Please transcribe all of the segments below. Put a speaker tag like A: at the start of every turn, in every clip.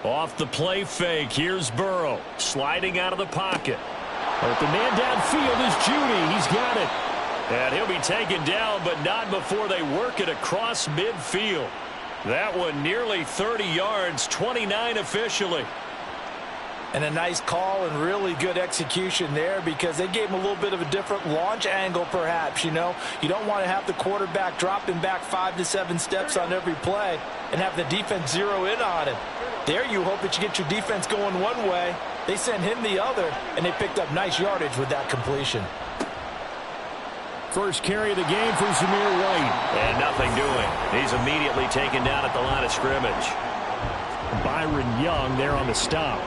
A: Off the play fake, here's Burrow, sliding out of the pocket. But the man downfield is Judy. He's got it. And he'll be taken down, but not before they work it across midfield. That one nearly 30 yards, 29 officially.
B: And a nice call and really good execution there because they gave him a little bit of a different launch angle perhaps, you know. You don't want to have the quarterback dropping back 5 to 7 steps on every play and have the defense zero in on him. There you hope that you get your defense going one way. They sent him the other, and they picked up nice yardage with that completion.
A: First carry of the game for Zamir White. And nothing doing. He's immediately taken down at the line of scrimmage. Byron Young there on the stop.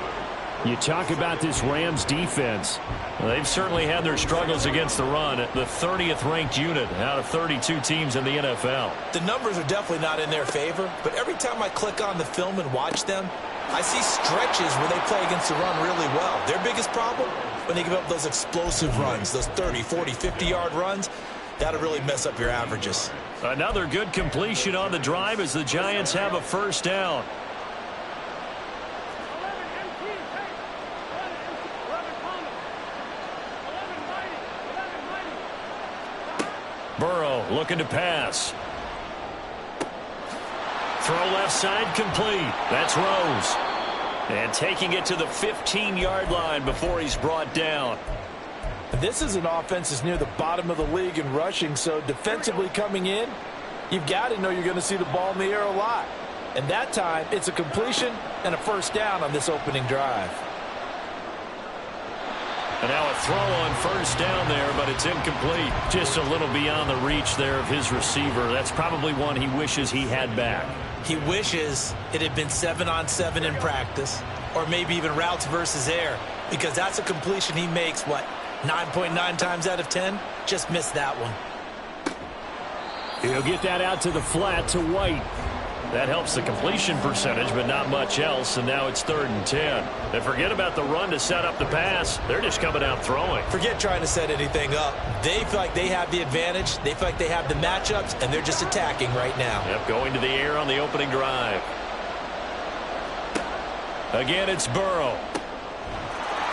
A: You talk about this Rams defense. Well, they've certainly had their struggles against the run. The 30th ranked unit out of 32 teams in the NFL.
B: The numbers are definitely not in their favor, but every time I click on the film and watch them, I see stretches where they play against the run really well. Their biggest problem, when they give up those explosive runs, those 30, 40, 50-yard runs, that'll really mess up your averages.
A: Another good completion on the drive as the Giants have a first down. Burrow looking to pass. Throw left side complete. That's Rose. And taking it to the 15-yard line before he's brought down.
B: This is an offense that's near the bottom of the league in rushing, so defensively coming in, you've got to know you're going to see the ball in the air a lot. And that time, it's a completion and a first down on this opening drive.
A: And now a throw on first down there, but it's incomplete. Just a little beyond the reach there of his receiver. That's probably one he wishes he had back.
B: He wishes it had been 7-on-7 in practice, or maybe even routes versus air, because that's a completion he makes, 9.9 times out of 10? Just missed that one.
A: He'll get that out to the flat to White. That helps the completion percentage, but not much else, and now it's 3rd and 10. And forget about the run to set up the pass. They're just coming out throwing.
B: Forget trying to set anything up. They feel like they have the advantage. They feel like they have the matchups, and they're just attacking right now.
A: Yep, going to the air on the opening drive. Again, it's Burrow.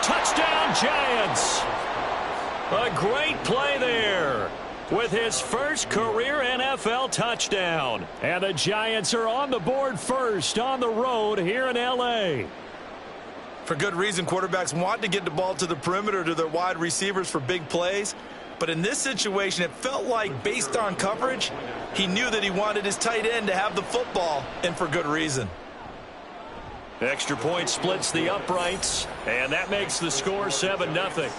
A: Touchdown, Giants! A great play there with his first career NFL touchdown. And the Giants are on the board first on the road here in L.A.
B: For good reason, quarterbacks want to get the ball to the perimeter to their wide receivers for big plays. But in this situation, it felt like based on coverage, he knew that he wanted his tight end to have the football, and for good reason.
A: Extra point splits the uprights, and that makes the score 7-0.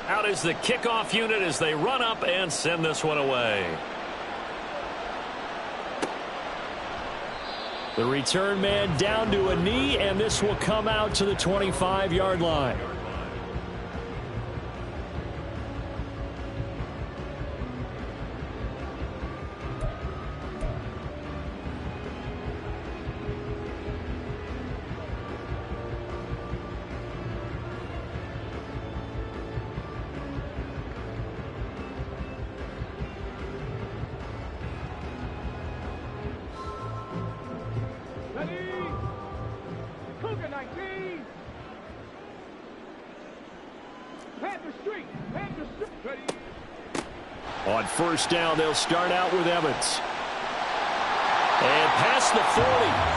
A: Out is the kickoff unit as they run up and send this one away. The return man down to a knee, and this will come out to the 25-yard line. On first down, they'll start out with Evans. And past the 40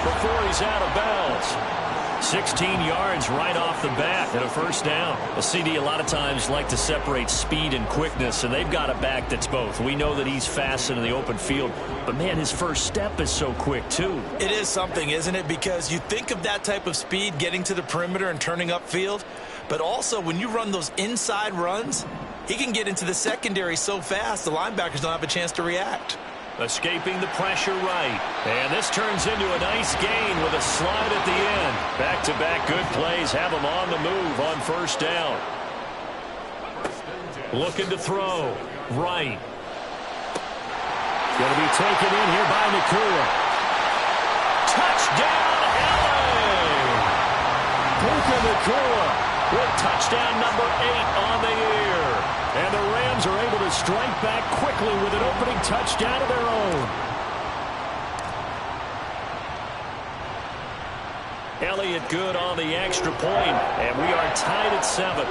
A: before he's out of bounds. 16 yards right off the bat and a first down. A CD a lot of times like to separate speed and quickness, and they've got a back that's both. We know that he's fast in the open field, but man, his first step is so quick too.
B: It is something, isn't it? Because you think of that type of speed getting to the perimeter and turning upfield, but also when you run those inside runs, he can get into the secondary so fast the linebackers don't have a chance to react.
A: Escaping the pressure right. And this turns into a nice gain with a slide at the end. Back-to-back good plays have him on the move on first down. Looking to throw. Right. Going to be taken in here by Nakua. Touchdown, LA! Puka Nakua with touchdown number 8 on the year. And the Rams are able to strike back quickly with an opening touchdown of their own. Elliott good on the extra point, and we are tied at 7.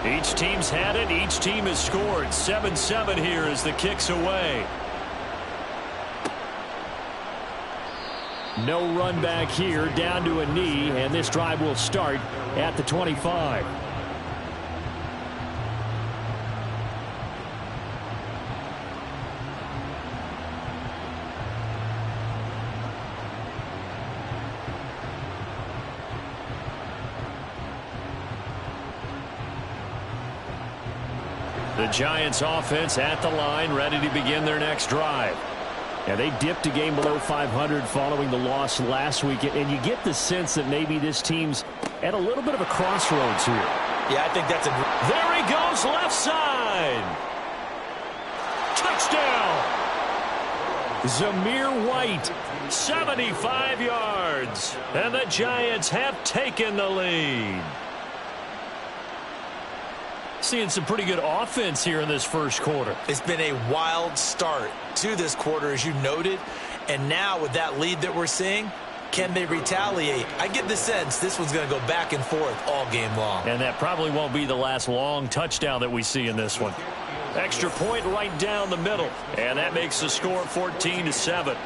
A: Each team's had it. Each team has scored. 7-7 here as the kick's away. No run back here, down to a knee, and this drive will start at the 25. The Giants offense at the line, ready to begin their next drive. Yeah, they dipped a game below 500 following the loss last week, and you get the sense that maybe this team's at a little bit of a crossroads here.
B: Yeah, I think that's a...
A: There he goes, left side. Touchdown. Zamir White, 75 yards, and the Giants have taken the lead. Seeing some pretty good offense here in this first quarter.
B: It's been a wild start to this quarter, as you noted. And now with that lead that we're seeing, can they retaliate? I get the sense this one's going to go back and forth all game long.
A: And that probably won't be the last long touchdown that we see in this one. Extra point right down the middle. And that makes the score 14-7.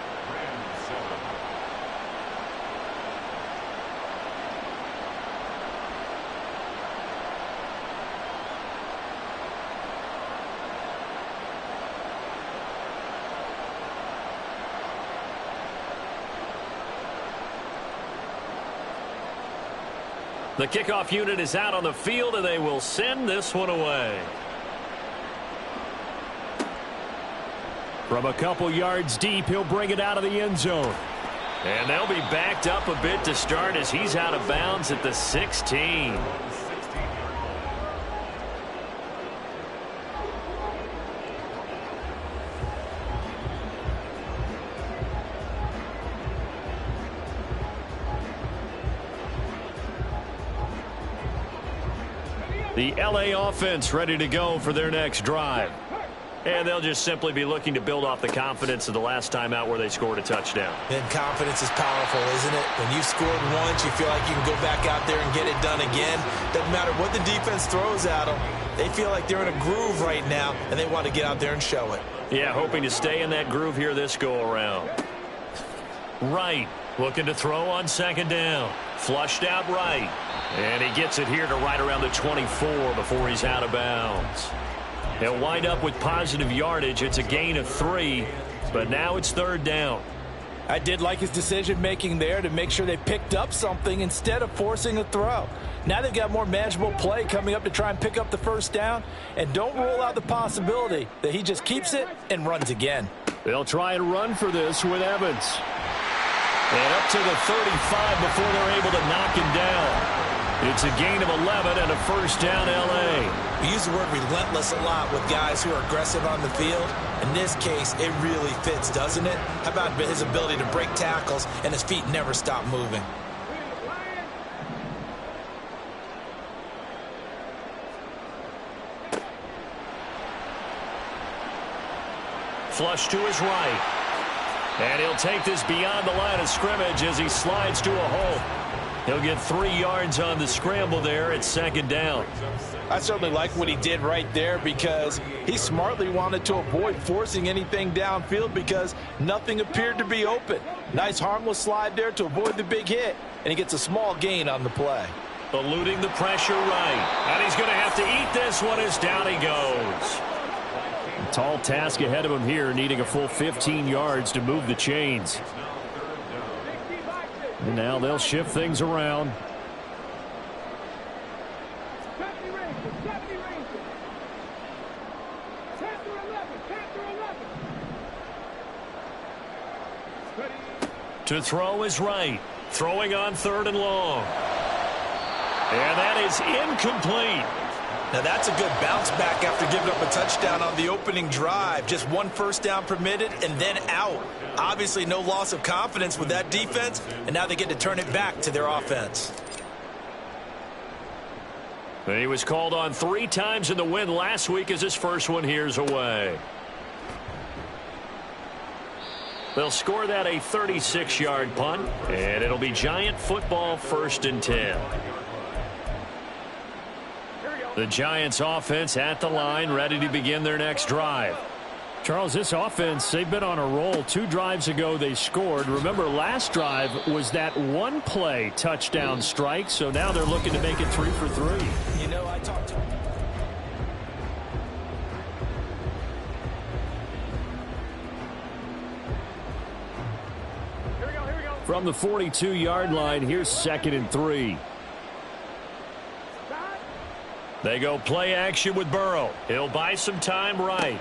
A: The kickoff unit is out on the field, and they will send this one away. From a couple yards deep, he'll bring it out of the end zone. And they'll be backed up a bit to start as he's out of bounds at the 16. The LA offense ready to go for their next drive. And they'll just simply be looking to build off the confidence of the last time out where they scored a touchdown.
B: And confidence is powerful, isn't it? When you've scored once, you feel like you can go back out there and get it done again. Doesn't matter what the defense throws at them. They feel like they're in a groove right now, and they want to get out there and show it.
A: Yeah, hoping to stay in that groove here this go-around. Right, looking to throw on second down. Flushed out right. And he gets it here to right around the 24 before he's out of bounds. He'll wind up with positive yardage. It's a gain of 3, but now it's third down.
B: I did like his decision-making there to make sure they picked up something instead of forcing a throw. Now they've got more manageable play coming up to try and pick up the first down, and don't rule out the possibility that he just keeps it and runs again.
A: They'll try and run for this with Evans. And up to the 35 before they're able to knock him down. It's a gain of 11 and a first down L.A.
B: We use the word relentless a lot with guys who are aggressive on the field. In this case, it really fits, doesn't it? How about his ability to break tackles and his feet never stop moving?
A: Flush to his right. And he'll take this beyond the line of scrimmage as he slides to a hole. He'll get 3 yards on the scramble there at second down.
B: I certainly like what he did right there because he smartly wanted to avoid forcing anything downfield because nothing appeared to be open. Nice harmless slide there to avoid the big hit, and he gets a small gain on the play.
A: Eluding the pressure right. And he's going to have to eat this one as down he goes. A tall task ahead of him here, needing a full 15 yards to move the chains. And now they'll shift things around. To throw is right. Throwing on 3rd and long. And that is incomplete.
B: Now that's a good bounce back after giving up a touchdown on the opening drive. Just 1 first down permitted and then out. Obviously no loss of confidence with that defense, and now they get to turn it back to their offense.
A: He was called on 3 times in the win last week as his first one here's away. They'll score that a 36-yard punt, and it'll be Giant football 1st and 10. The Giants offense at the line, ready to begin their next drive.
C: Charles, this offense, they've been on a roll. 2 drives ago they scored. Remember, last drive was that 1-play touchdown strike, so now they're looking to make it 3 for 3.
B: You know, I talked to
C: From the 42-yard line, here's 2nd and 3.
A: They go play action with Burrow. He'll buy some time right.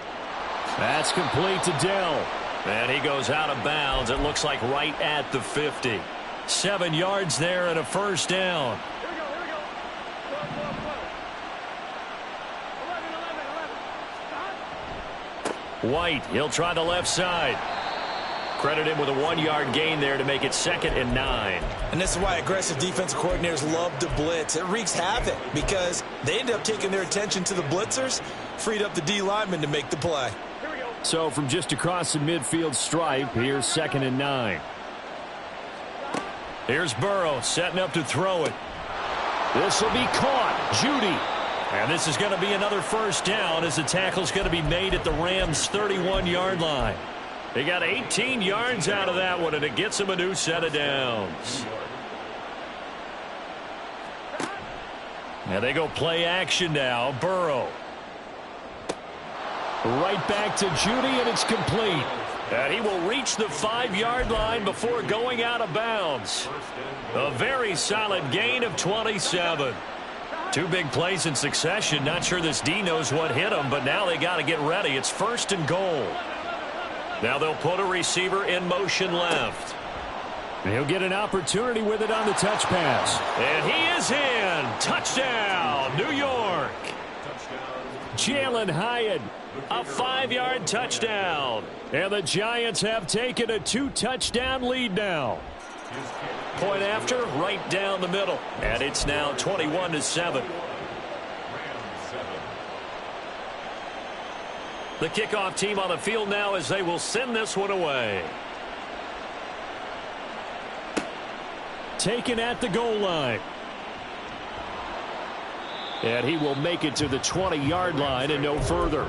C: That's complete to Dell.
A: And he goes out of bounds. It looks like right at the 50. 7 yards there and a first down. White, he'll try the left side. Credit him with a 1-yard gain there to make it 2nd and 9.
B: And this is why aggressive defensive coordinators love to blitz. It wreaks havoc because they end up taking their attention to the blitzers, freed up the D lineman to make the play.
C: So from just across the midfield stripe, here's 2nd and 9.
A: Here's Burrow setting up to throw it. This will be caught. Judy. And this is going to be another first down as the tackle's going to be made at the Rams' 31-yard line. They got 18 yards out of that one, and it gets them a new set of downs. Now they go play action now. Burrow.
C: Right back to Judy, and it's complete.
A: And he will reach the 5-yard line before going out of bounds. A very solid gain of 27. 2 big plays in succession. Not sure this D knows what hit him, but now they got to get ready. It's 1st and goal. Now they'll put a receiver in motion left.
C: And he'll get an opportunity with it on the touch pass.
A: And he is in. Touchdown, New York.
C: Jalen Hyatt.
A: A 5-yard touchdown.
C: And the Giants have taken a 2-touchdown lead now.
A: Point after, right down the middle. And it's now 21-7. The kickoff team on the field now as they will send this one away.
C: Taken at the goal line. And he will make it to the 20-yard line and no further.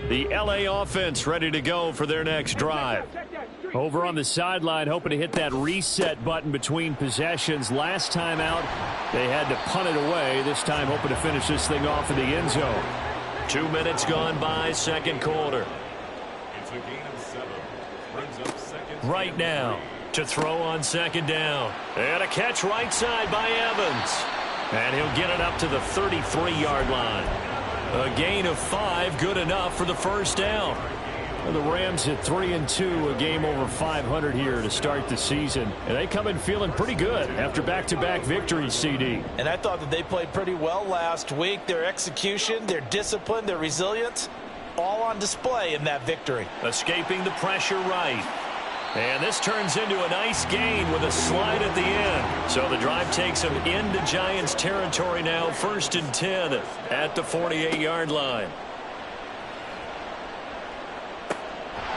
A: The LA offense ready to go for their next drive.
C: Over on the sideline, hoping to hit that reset button between possessions. Last time out, they had to punt it away. This time, hoping to finish this thing off in the end zone.
A: 2 minutes gone by, 2nd quarter.
D: It's a gain of 7. Brings up 2nd.
A: Right now, to throw on 2nd down. And a catch right side by Evans. And he'll get it up to the 33-yard line. A gain of 5, good enough for the first down.
C: Well, the Rams hit 3-2, a game over 500 here to start the season. And they come in feeling pretty good after back-to-back victories, CD.
B: And I thought that they played pretty well last week. Their execution, their discipline, their resilience, all on display in that victory.
A: Escaping the pressure right. And this turns into a nice gain with a slide at the end. So the drive takes them into Giants territory now, 1st and 10 at the 48-yard line.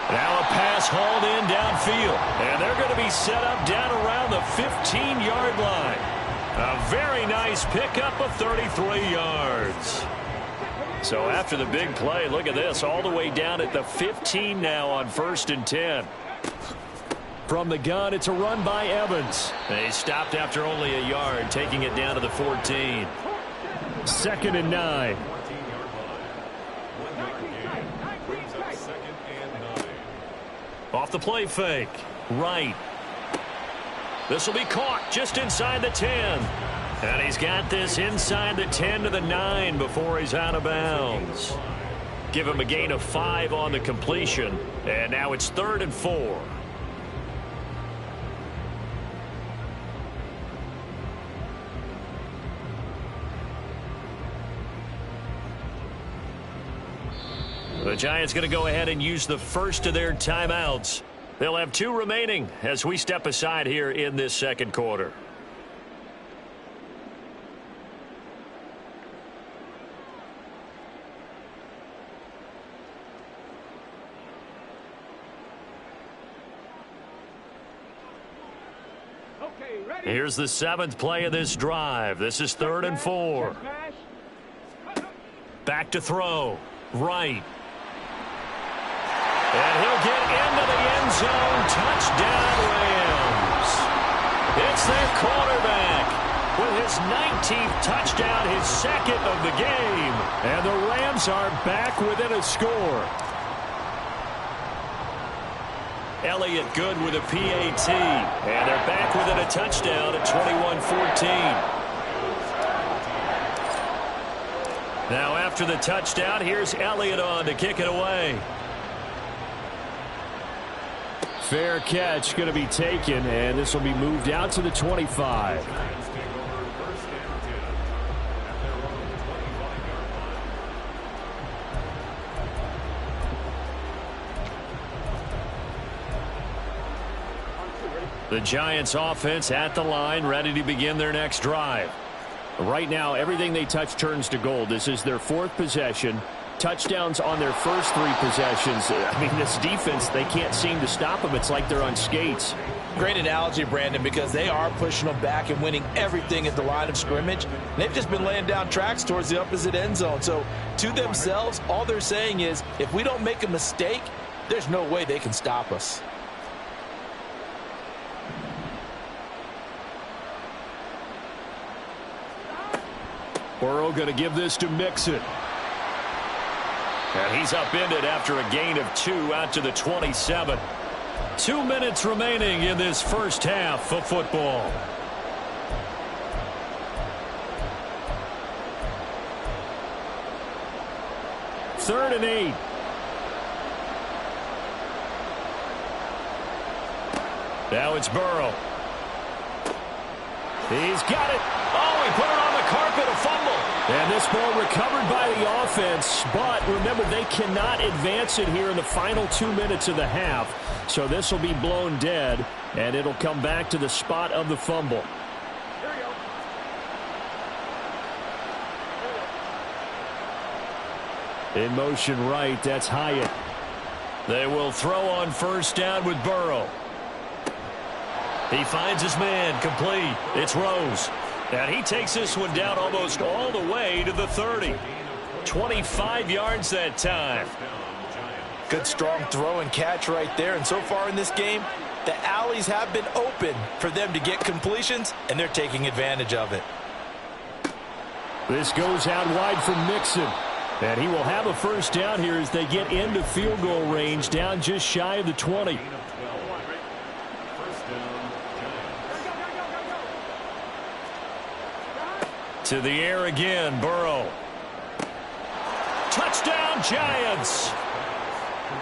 A: Now a pass hauled in downfield. And they're going to be set up down around the 15-yard line. A very nice pickup of 33 yards. So after the big play, look at this, all the way down at the 15 now on 1st and 10.
C: From the gun, it's a run by Evans.
A: They stopped after only a yard, taking it down to the 14.
C: 2nd and 9.
A: Off the play fake. Right. This will be caught just inside the 10. And he's got this inside the 10 to the 9 before he's out of bounds. Give him a gain of 5 on the completion. And now it's 3rd and 4. The Giants going to go ahead and use the first of their timeouts. They'll have 2 remaining as we step aside here in this second quarter. Here's the 7th play of this drive. This is 3rd and 4. Back to throw. Right. And he'll get into the end zone. Touchdown, Rams. It's their quarterback with his 19th touchdown, his 2nd of the game.
C: And the Rams are back within a score.
A: Elliott good with a PAT. And they're back within a touchdown at 21-14. Now after the touchdown, here's Elliott on to kick it away.
C: Fair catch going to be taken, and this will be moved out to the 25.
A: The Giants offense at the line, ready to begin their next drive.
C: Right now, everything they touch turns to gold. This is their 4th possession. Touchdowns on their first 3 possessions. I mean, this defense, they can't seem to stop them. It's like they're on skates.
B: Great analogy, Brandon, because they are pushing them back and winning everything at the line of scrimmage. They've just been laying down tracks towards the opposite end zone. So to themselves, all they're saying is, if we don't make a mistake, there's no way they can stop us.
C: Burrow going to give this to Mixon.
A: And he's upended after a gain of 2 out to the 27. 2 minutes remaining in this first half of football.
C: Third and 8.
A: Now it's Burrow. He's got it. Oh, he put it on the carpet, a fumble.
C: And this ball recovered by the offense, but remember, they cannot advance it here in the final 2 minutes of the half. So this will be blown dead, and it'll come back to the spot of the fumble. In motion right, that's Hyatt.
A: They will throw on first down with Burrow. He finds his man, complete. It's Rose. And he takes this one down almost all the way to the 30. 25 yards that time.
B: Good strong throw and catch right there. And so far in this game, the alleys have been open for them to get completions, and they're taking advantage of it.
C: This goes out wide from Mixon. And he will have a first down here as they get into field goal range, down just shy of the 20.
A: To the air again, Burrow. Touchdown, Giants.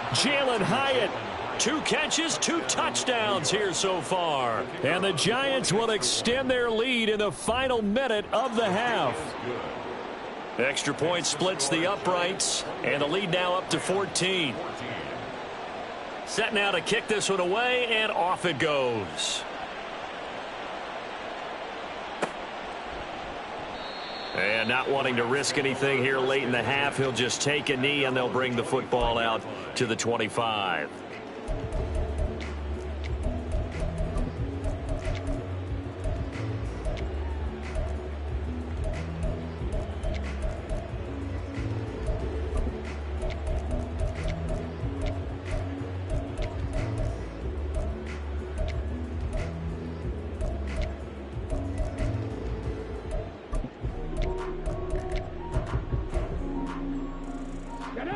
A: Jalen Hyatt, 2 catches, 2 touchdowns here so far.
C: And the Giants will extend their lead in the final minute of the half.
A: Extra point splits the uprights, and the lead now up to 14. Set now to kick this one away, and off it goes. And not wanting to risk anything here late in the half, he'll just take a knee, and they'll bring the football out to the 25.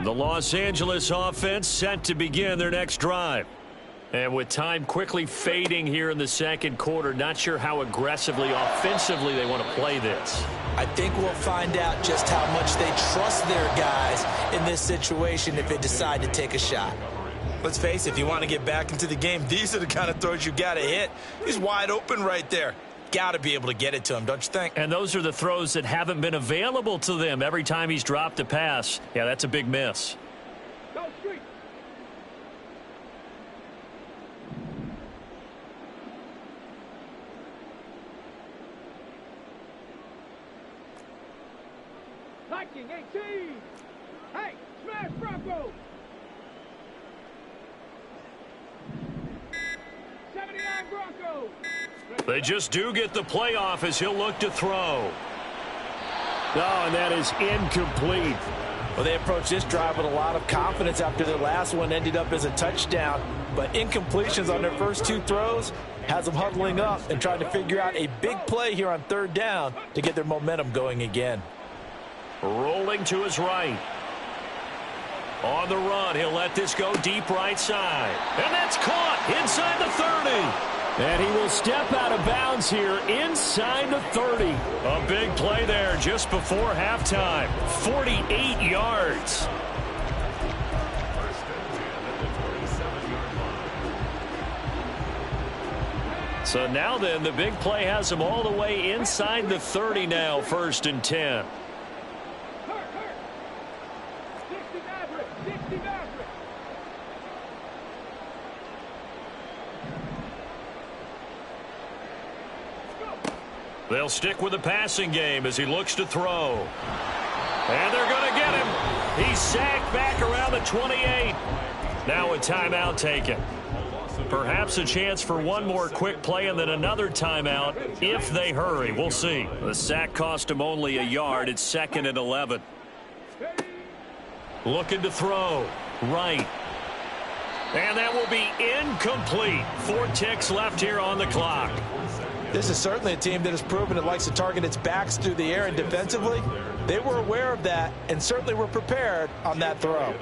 A: The Los Angeles offense set to begin their next drive.
C: And with time quickly fading here in the second quarter, not sure how aggressively, offensively they want to play this.
B: I think we'll find out just how much they trust their guys in this situation if they decide to take a shot. Let's face it, if you want to get back into the game, these are the kind of throws you got to hit. He's wide open right there. Got to be able to get it to him, don't you think?
C: And those are the throws that haven't been available to them every time he's dropped a pass. Yeah, that's a big miss.
E: Hiking 18. Hey, smash Bronco. 79 Bronco.
C: They just do get the playoff as he'll look to throw.
A: Oh, and that is incomplete.
B: Well, they approached this drive with a lot of confidence after their last one ended up as a touchdown. But incompletions on their first two throws has them huddling up and trying to figure out a big play here on third down to get their momentum going again.
C: Rolling to his right. On the run, he'll let this go deep right side. And that's caught inside the 30.
A: And he will step out of bounds here inside the 30.
C: A big play there just before halftime. 48 yards. So now then, the big play has him all the way inside the 30 now, 1st and 10. They'll stick with the passing game as he looks to throw. And they're going to get him. He's sacked back around the 28. Now a timeout taken. Perhaps a chance for one more quick play and then another timeout if they hurry. We'll see. The sack cost him only a yard. It's 2nd and 11. Looking to throw. Right. And that will be incomplete. 4 ticks left here on the clock.
B: This is certainly a team that has proven it likes to target its backs through the air, and defensively, they were aware of that and certainly were prepared on that throw.
D: A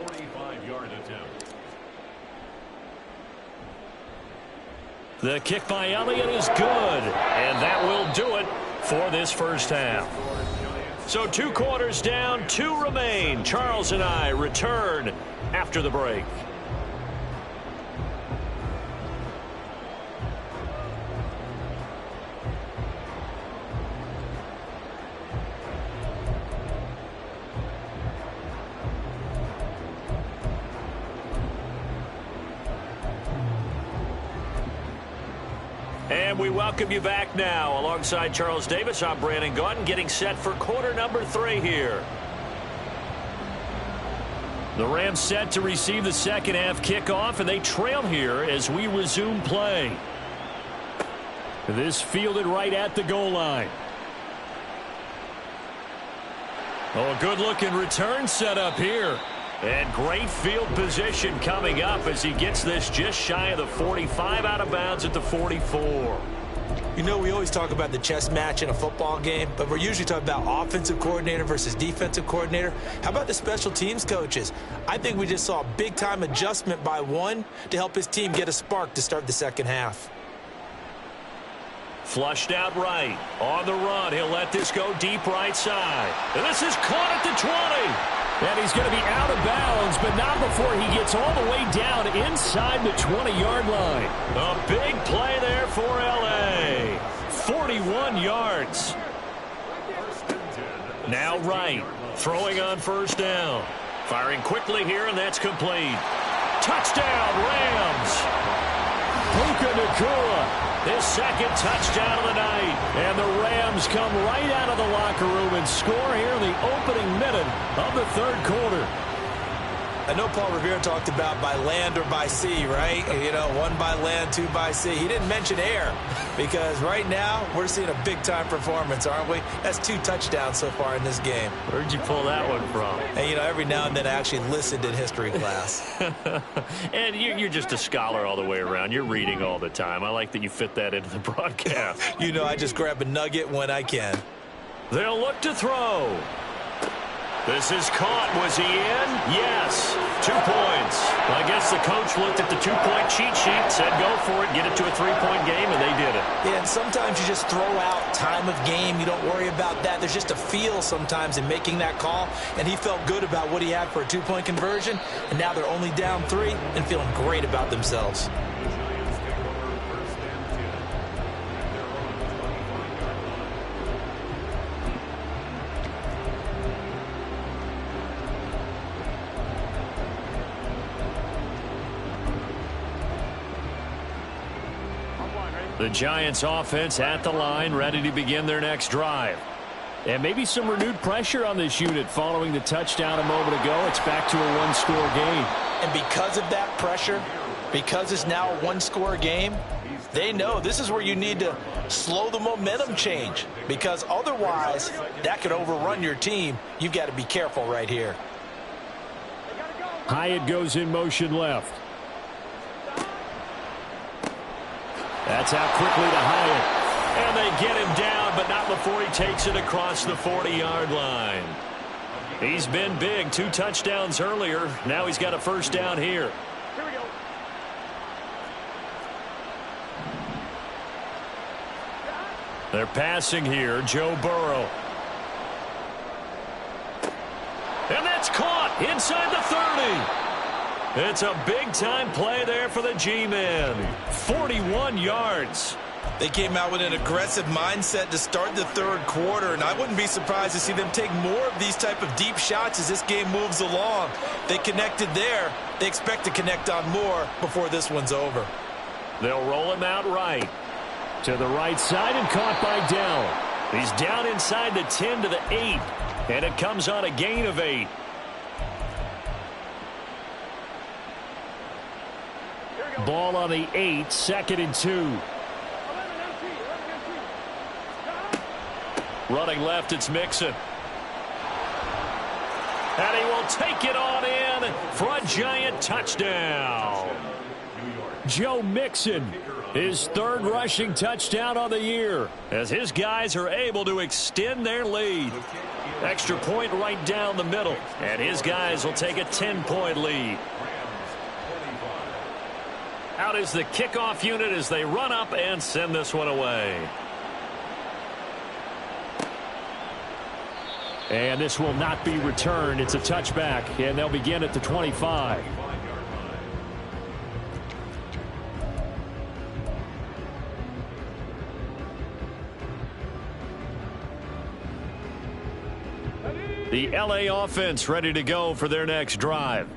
D: 45-yard attempt.
C: The kick by Elliott is good, and that will do it for this first half. So 2 quarters down, 2 remain. Charles and I return after the break. And we welcome you back now. Alongside Charles Davis, I'm Brandon Gaudin, getting set for quarter number 3 here. The Rams set to receive the second half kickoff, and they trail here as we resume play. This fielded right at the goal line. Oh, a good-looking return set up here. And great field position coming up as he gets this just shy of the 45, out of bounds at the 44.
B: You know, we always talk about the chess match in a football game, but we're usually talking about offensive coordinator versus defensive coordinator. How about the special teams coaches? I think we just saw a big-time adjustment by one to help his team get a spark to start the second half.
C: Flushed out right. On the run, he'll let this go deep right side. And this is caught at the 20.
A: And he's going to be out of bounds, but not before he gets all the way down inside the 20-yard line.
C: A big play there for L.A. 41 yards. Now right. Throwing on first down. Firing quickly here, and that's complete. Touchdown, Rams.
A: Puka Nacua.
C: His second touchdown of the night.
A: And the Rams come right out of the locker room and score here in the opening minute of the third quarter.
B: I know Paul Revere talked about by land or by sea, right? You know, 1 by land, 2 by sea. He didn't mention air because right now we're seeing a big-time performance, aren't we? That's 2 touchdowns so far in this game.
C: Where'd you pull that one from?
B: And, you know, every now and then I actually listened in history class.
C: And you're just a scholar all the way around. You're reading all the time. I like that you fit that into the broadcast.
B: You know, I just grab a nugget when I can.
C: They'll look to throw. This is caught. Was he in? Yes. 2 points.
A: guess the coach looked at the two-point cheat sheet, said go for it, get it to a three-point game, and they did it.
B: Yeah, and sometimes you just throw out time of game. You don't worry about that. There's just a feel sometimes in making that call, and he felt good about what he had for a two-point conversion, and now they're only down 3 and feeling great about themselves.
A: The Giants offense at the line, ready to begin their next drive.
C: And maybe some renewed pressure on this unit following the touchdown a moment ago. It's back to a one-score game.
B: And because of that pressure, because it's now a one-score game, they know this is where you need to slow the momentum change, because otherwise that could overrun your team. You've got to be careful right here.
C: Hyatt goes in motion left. That's out quickly to Hyatt.
A: And they get him down, but not before he takes it across the 40-yard line. He's been big. 2 touchdowns earlier. Now he's got a first down here.
E: Here we go.
A: They're passing here. Joe Burrow. And that's caught inside the 30. It's a big-time play there for the G-men. 41 yards.
B: They came out with an aggressive mindset to start the third quarter, and I wouldn't be surprised to see them take more of these type of deep shots as this game moves along. They connected there. They expect to connect on more before this one's over.
A: They'll roll him out right.
C: To the right side and caught by Dell.
A: He's down inside the 10 to the 8, and it comes on a gain of 8.
C: Ball on the 8, 2nd and 2.
A: Running left, it's Mixon. And he will take it on in for a Giant touchdown.
C: Joe Mixon, his 3rd rushing touchdown on the year,
A: as his guys are able to extend their lead. Extra point right down the middle, and his guys will take a 10-point lead. Out is the kickoff unit as they run up and send this one away.
C: And this will not be returned. It's a touchback, and they'll begin at the 25.
A: The LA offense ready to go for their next drive.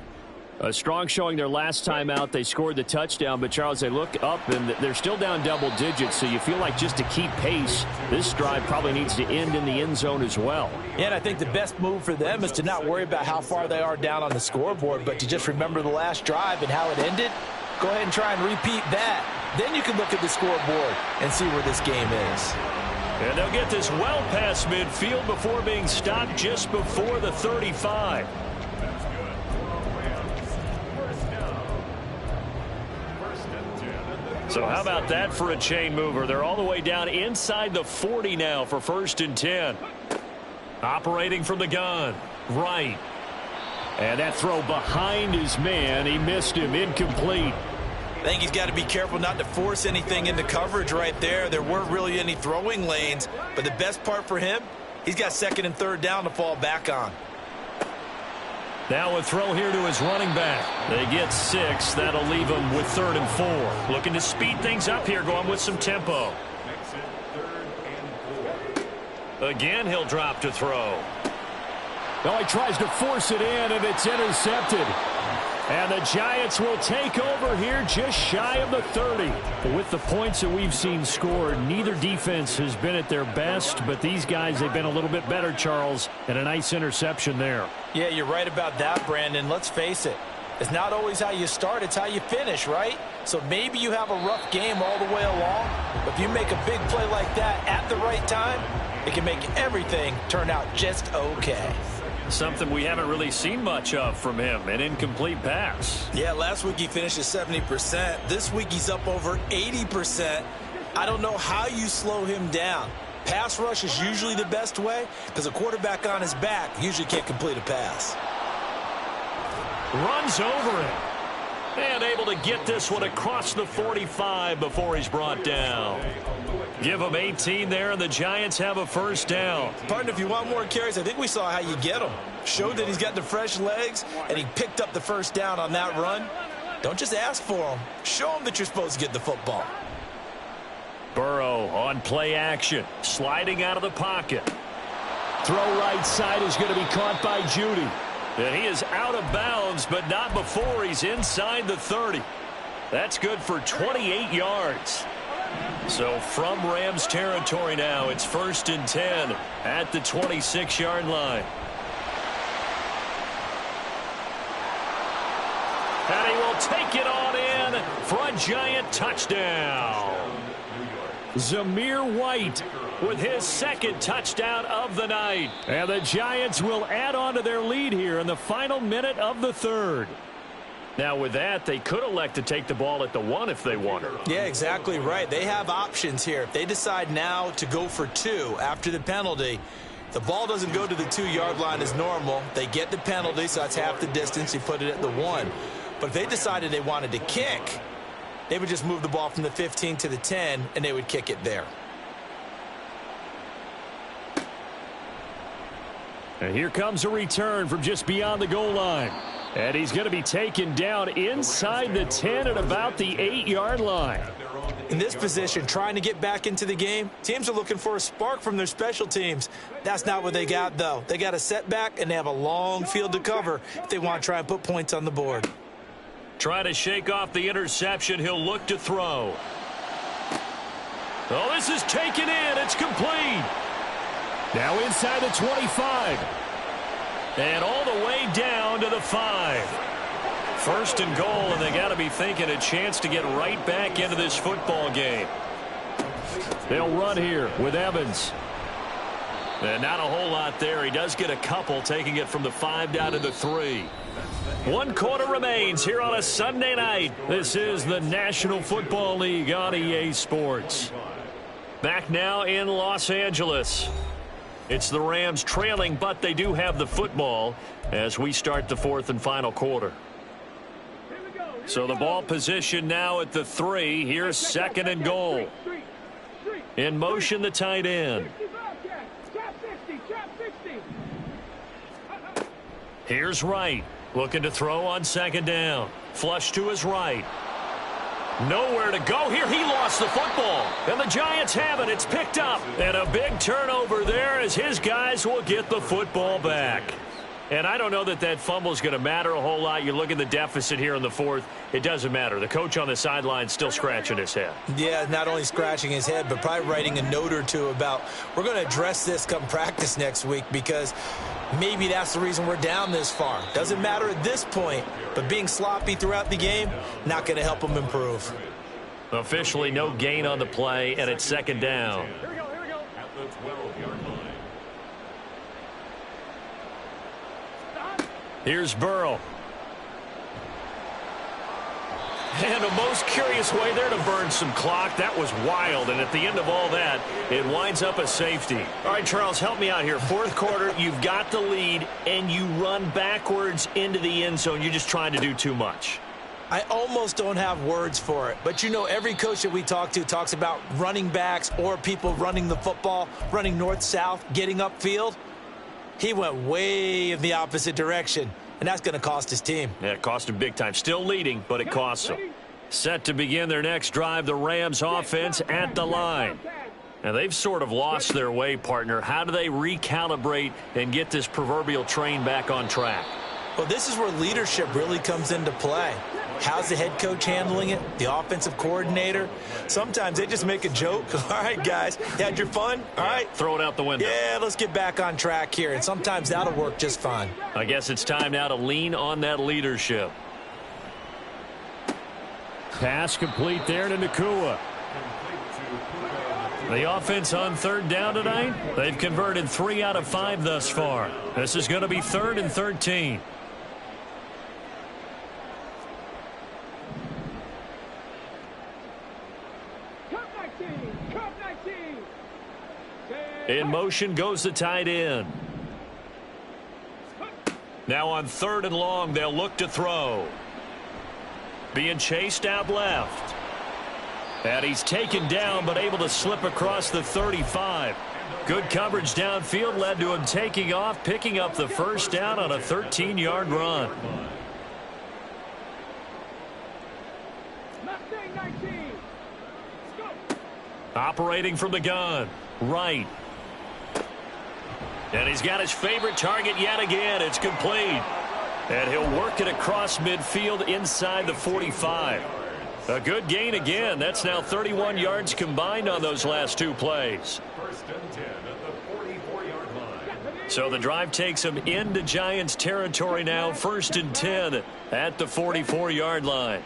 C: A strong showing their last time out. They scored the touchdown, but Charles, they look up and they're still down double digits, so you feel like just to keep pace, this drive probably needs to end in the end zone as well.
B: Yeah, and I think the best move for them is to not worry about how far they are down on the scoreboard, but to just remember the last drive and how it ended. Go ahead and try and repeat that. Then you can look at the scoreboard and see where this game is.
A: And they'll get this well past midfield before being stopped just before the 35. So how about that for a chain mover? They're all the way down inside the 40 now for 1st and 10. Operating from the gun. Right.
C: And that throw behind his man. He missed him. Incomplete.
B: I think he's got to be careful not to force anything into coverage right there. There weren't really any throwing lanes. But the best part for him, he's got 2nd and 3rd down to fall back on.
A: Now a throw here to his running back. They get 6. That'll leave him with 3rd and 4. Looking to speed things up here, going with some tempo. Again, he'll drop to throw.
C: Well, he tries to force it in, and it's intercepted. And the Giants will take over here just shy of the 30. With the points that we've seen scored, neither defense has been at their best, but these guys, they've been a little bit better, Charles, and a nice interception there.
B: Yeah, you're right about that, Brandon. Let's face it. It's not always how you start, it's how you finish, right? So maybe you have a rough game all the way along, but if you make a big play like that at the right time, it can make everything turn out just okay.
A: Something we haven't really seen much of from him, an incomplete pass.
B: Yeah, last week he finished at 70%. This week he's up over 80%. I don't know how you slow him down. Pass rush is usually the best way because a quarterback on his back usually can't complete a pass.
A: Runs over him. And able to get this one across the 45 before he's brought down. Give him 18 there, and the Giants have a first down.
B: Partner, if you want more carries, I think we saw how you get him. Showed that he's got the fresh legs, and he picked up the first down on that run. Don't just ask for him. Show him that you're supposed to get the football.
A: Burrow on play action, sliding out of the pocket.
C: Throw right side is going to be caught by Judy.
A: And he is out of bounds, but not before he's inside the 30. That's good for 28 yards. So from Rams territory now, it's 1st and 10 at the 26-yard line. And he will take it on in for a Giant touchdown.
C: Zamir White with his second touchdown of the night. And the Giants will add on to their lead here in the final minute of the third.
A: Now with that, they could elect to take the ball at the 1 if they wanted.
B: Yeah, exactly right. They have options here. If they decide now to go for 2 after the penalty, the ball doesn't go to the 2-yard line as normal. They get the penalty, so that's half the distance. You put it at the 1. But if they decided they wanted to kick, they would just move the ball from the 15 to the 10, and they would kick it there.
C: And here comes a return from just beyond the goal line. And he's going to be taken down inside the 10 at about the 8-yard line.
B: In this position, trying to get back into the game, teams are looking for a spark from their special teams. That's not what they got, though. They got a setback, and they have a long field to cover if they want to try and put points on the board.
A: Try to shake off the interception. He'll look to throw. Oh, this is taken in. It's complete.
C: Now inside the 25.
A: And all the way down to the 5. 1st and goal, and they got to be thinking a chance to get right back into this football game.
C: They'll run here with Evans.
A: And not a whole lot there. He does get a couple, taking it from the 5 down to the 3. 1 quarter remains here on a Sunday night. This is the National Football League on EA Sports. Back now in Los Angeles. It's the Rams trailing, but they do have the football as we start the 4th and final quarter. So the ball position now at the 3. Here's 2nd and goal. In motion, the tight end. Here's Wright, looking to throw on 2nd down. Flush to his right. Nowhere to go here. He lost the football. And the Giants have it. It's picked up. And a big turnover there as his guys will get the football back. And I don't know that that fumble is going to matter a whole lot. You look at the deficit here in the 4th. It doesn't matter. The coach on the sideline still scratching his head.
B: Yeah, not only scratching his head, but probably writing a note or two about we're going to address this come practice next week because maybe that's the reason we're down this far. Doesn't matter at this point, but being sloppy throughout the game, not going to help them improve.
A: Officially no gain on the play, and it's 2nd down.
D: At the 12-yard line.
A: Here's Burrow. And a most curious way there to burn some clock. That was wild, and at the end of all that, it winds up a safety. All right, Charles, help me out here. 4th quarter, you've got the lead, and you run backwards into the end zone. You're just trying to do too much.
B: I almost don't have words for it. But, you know, every coach that we talk to talks about running backs or people running the football, running north-south, getting upfield. He went way in the opposite direction, and that's going to cost his team.
A: Yeah, it cost him big time. Still leading, but it costs him. Set to begin their next drive, the Rams offense at the line. And they've sort of lost their way, partner. How do they recalibrate and get this proverbial train back on track?
B: Well, this is where leadership really comes into play. How's the head coach handling it? The offensive coordinator? Sometimes they just make a joke. All right, guys, you had your fun? All right.
A: Throw it out the window.
B: Yeah, let's get back on track here. And sometimes that'll work just fine.
A: I guess it's time now to lean on that leadership.
C: Pass complete there to Nakua.
A: The offense on 3rd down tonight, they've converted 3 out of 5 thus far. This is going to be 3rd and 13. In motion goes the tight end. Now on 3rd and long, they'll look to throw. being chased out left. And he's taken down, but able to slip across the 35. Good coverage downfield led to him taking off, picking up the first down on a 13-yard run. Operating from the gun, right. And he's got his favorite target yet again. It's complete. And he'll work it across midfield inside the 45. A good gain again. That's now 31 yards combined on those last two plays.
D: First and 10 at the 44-yard line.
A: So the drive takes him into Giants territory now. First and 10 at the 44-yard line.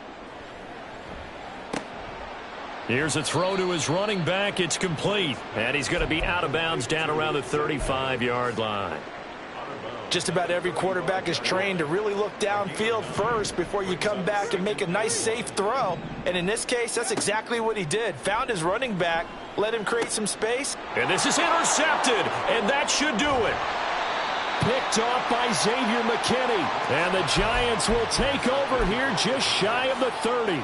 A: Here's a throw to his running back. It's complete. And he's going to be out of bounds down around the 35-yard line.
B: Just about every quarterback is trained to really look downfield first before you come back and make a nice, safe throw. And in this case, that's exactly what he did. Found his running back, let him create some space.
A: And this is intercepted, and that should do it.
C: Picked off by Xavier McKinney. And the Giants will take over here just shy of the 30.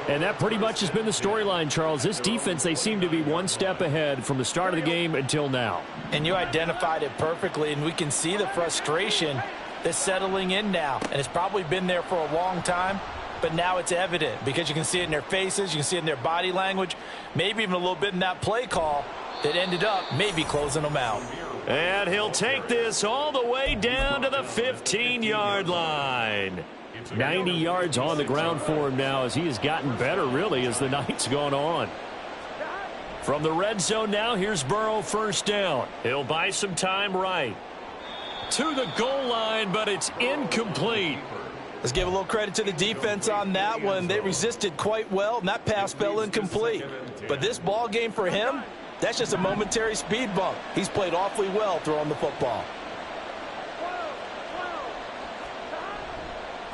C: And that pretty much has been the storyline, Charles. This defense, they seem to be one step ahead from the start of the game until now.
B: And you identified it perfectly, and we can see the frustration that's settling in now. And it's probably been there for a long time, but now it's evident because you can see it in their faces, you can see it in their body language, maybe even a little bit in that play call that ended up maybe closing them out.
A: And he'll take this all the way down to the 15-yard line.
C: 90 yards on the ground for him now as he has gotten better, really, as the night's gone on.
A: From the red zone now, here's Burrow, first down. He'll buy some time right. To the goal line, but it's incomplete.
B: Let's give a little credit to the defense on that one. They resisted quite well, and that pass fell incomplete. But this ball game for him, that's just a momentary speed bump. He's played awfully well throwing the football.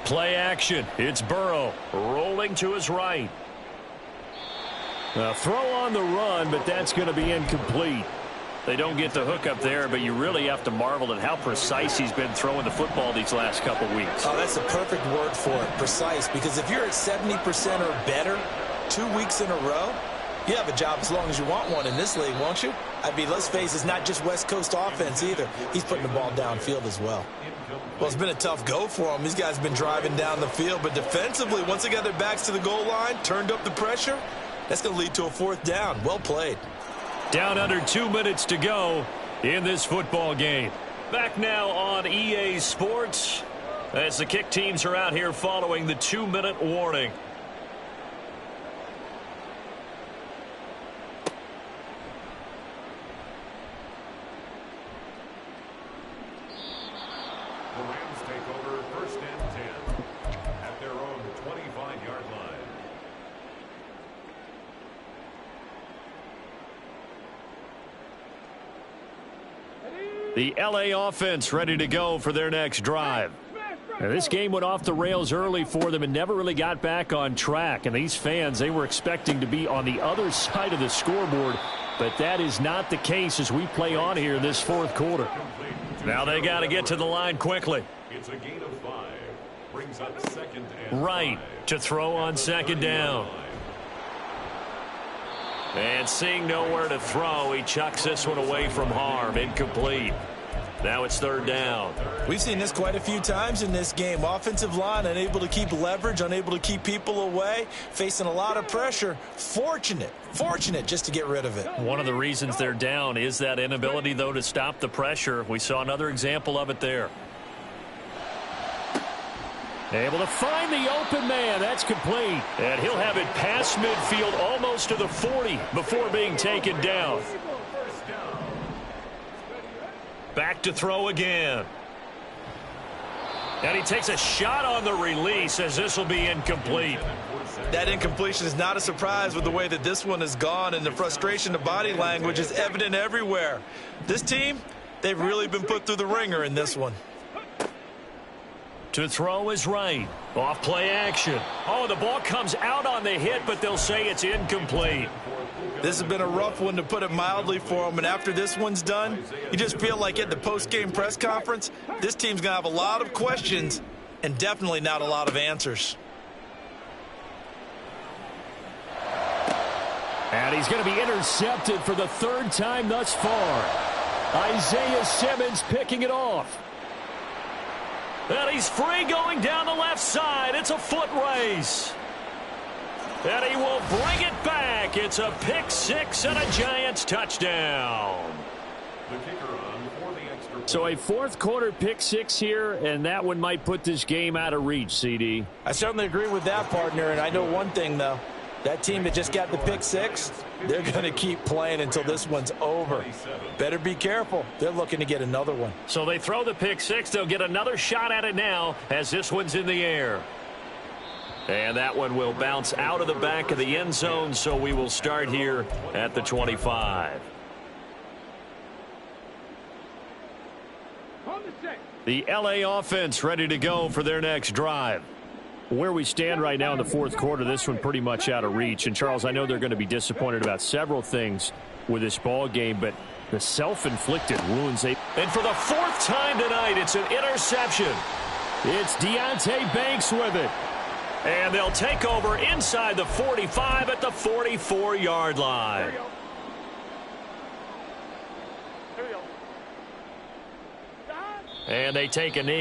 A: Play action. It's Burrow rolling to his right. A throw on the run, but that's going to be incomplete. They don't get the hook up there, but you really have to marvel at how precise he's been throwing the football these last couple weeks.
B: Oh, that's the perfect word for it, precise, because if you're at 70% or better 2 weeks in a row, you have a job as long as you want one in this league, won't you? I mean, let's face it, it's not just West Coast offense either. He's putting the ball downfield as well. Well, it's been a tough go for him. These guys have been driving down the field, but defensively, once they got their backs to the goal line, turned up the pressure, that's going to lead to a fourth down. Well played.
A: Down under 2 minutes to go in this football game. Back now on EA Sports as the kick teams are out here following the 2-minute warning.
D: The Rams take over first and 10 at their own 25-yard line.
A: The LA offense ready to go for their next drive.
C: Now, this game went off the rails early for them and never really got back on track. And these fans, they were expecting to be on the other side of the scoreboard. But that is not the case as we play on here in this fourth quarter.
A: Now they got to get to the line quickly.
D: It's a gain of 5. Brings up second and
A: Right
D: 5.
A: to throw on second down. And seeing nowhere to throw, he chucks this one away from harm. Incomplete. Now it's third down.
B: We've seen this quite a few times in this game. Offensive line unable to keep leverage, unable to keep people away, facing a lot of pressure. Fortunate just to get rid of it.
A: One of the reasons they're down is that inability, though, to stop the pressure. We saw another example of it there.
C: Able to find the open man. That's complete.
A: And he'll have it past midfield almost to the 40 before being taken down. Back to throw again. And he takes a shot on the release as this will be incomplete.
B: That incompletion is not a surprise with the way that this one has gone, and the frustration, the body language is evident everywhere. This team, they've really been put through the ringer in this one.
A: To throw is right. Off play action. Oh, the ball comes out on the hit, but they'll say it's incomplete.
B: This has been a rough one, to put it mildly, for them. And after this one's done, you just feel like at the post-game press conference, this team's going to have a lot of questions and definitely not a lot of answers.
C: And he's going to be intercepted for the third time thus far. Isaiah Simmons picking it off.
A: And he's free going down the left side. It's a foot race. And he will bring it back. It's a pick six and a Giants touchdown.
D: The kicker on for the extra point.
C: So a fourth quarter pick six here, and that one might put this game out of reach, CD.
B: I certainly agree with that, partner, and I know one thing, though. That team that just got the pick six, they're going to keep playing until this one's over. Better be careful. They're looking to get another one.
A: So they throw the pick six. They'll get another shot at it now as this one's in the air. And that one will bounce out of the back of the end zone, so we will start here at the 25.
E: On the set.
A: The LA offense ready to go for their next drive.
C: Where we stand right now in the fourth quarter, this one pretty much out of reach. And, Charles, I know they're going to be disappointed about several things with this ball game, but the self-inflicted wounds.
A: And for the fourth time tonight, it's an interception.
C: It's Deonte Banks with it.
A: And they'll take over inside the 45 at the 44-yard line. And they take a knee.